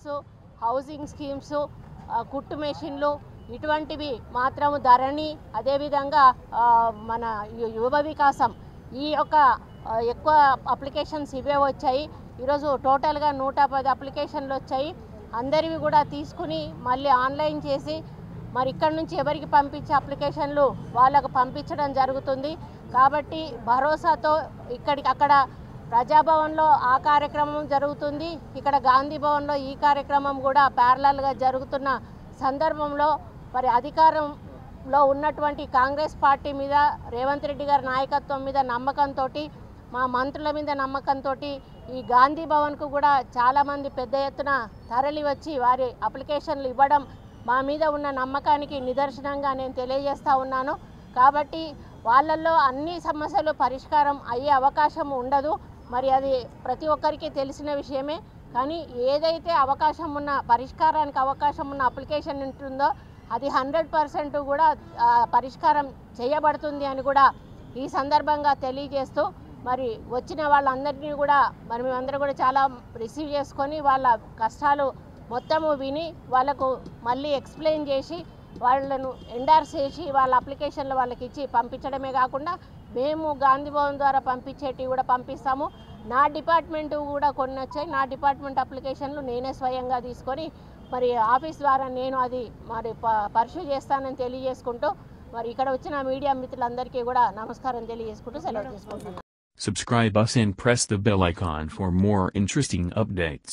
Schemes, housing schemes, కుట్టు మెషిన్లు ఇటువంటివి మాత్రము ధరణి, అదేవిధంగా మన యువ వికాసం ఈ యొక్క ఎక్కువ అప్లికేషన్స్ ఇవే వచ్చాయి. ఈరోజు టోటల్గా 110 అప్లికేషన్లు వచ్చాయి. అందరివి కూడా తీసుకుని మళ్ళీ ఆన్లైన్ చేసి మరి ఇక్కడ నుంచి ఎవరికి పంపించే అప్లికేషన్లు వాళ్ళకు పంపించడం జరుగుతుంది. కాబట్టి భరోసాతో అక్కడ ప్రజాభవన్లో ఆ కార్యక్రమం జరుగుతుంది, ఇక్కడ గాంధీ భవన్లో ఈ కార్యక్రమం కూడా ప్యారలల్గా జరుగుతున్న సందర్భంలో మరి అధికారంలో ఉన్నటువంటి కాంగ్రెస్ పార్టీ మీద, రేవంత్ రెడ్డి గారి నాయకత్వం మీద నమ్మకంతో, మా మంత్రుల మీద నమ్మకంతో ఈ గాంధీ భవన్కు కూడా చాలామంది పెద్ద ఎత్తున తరలి వచ్చి వారి అప్లికేషన్లు ఇవ్వడం మా మీద ఉన్న నమ్మకానికి నిదర్శనంగా నేను తెలియజేస్తూ ఉన్నాను. కాబట్టి వాళ్ళల్లో అన్ని సమస్యలు పరిష్కారం అయ్యే అవకాశం ఉండదు. మరి అది ప్రతి ఒక్కరికి తెలిసిన విషయమే. కానీ ఏదైతే అవకాశం ఉన్న పరిష్కారానికి అవకాశం ఉన్న అప్లికేషన్ ఉంటుందో అది 100% కూడా పరిష్కారం చేయబడుతుంది అని కూడా ఈ సందర్భంగా తెలియజేస్తూ మరి వచ్చిన వాళ్ళందరినీ కూడా మరి మేమందరం కూడా చాలా రిసీవ్ చేసుకొని వాళ్ళ కష్టాలు మొత్తము విని వాళ్ళకు మళ్ళీ ఎక్స్ప్లెయిన్ చేసి వాళ్ళను ఎండార్స్ చేసి వాళ్ళ అప్లికేషన్లు వాళ్ళకి ఇచ్చి పంపించడమే కాకుండా మేము గాంధీ భవన్ ద్వారా పంపించేటివి కూడా పంపిస్తాము. నా డిపార్ట్మెంట్ కూడా కొన్ని వచ్చాయి. నా డిపార్ట్మెంట్ అప్లికేషన్లు నేనే స్వయంగా తీసుకొని మరి ఆఫీస్ ద్వారా నేను అది మరి పర్సూ చేస్తానని తెలియజేసుకుంటూ మరి ఇక్కడ వచ్చిన మీడియా మిత్రులందరికీ కూడా నమస్కారం తెలియజేసుకుంటూ సెలవు తీసుకుంటున్నాను. Subscribe us and press the bell icon for more interesting updates.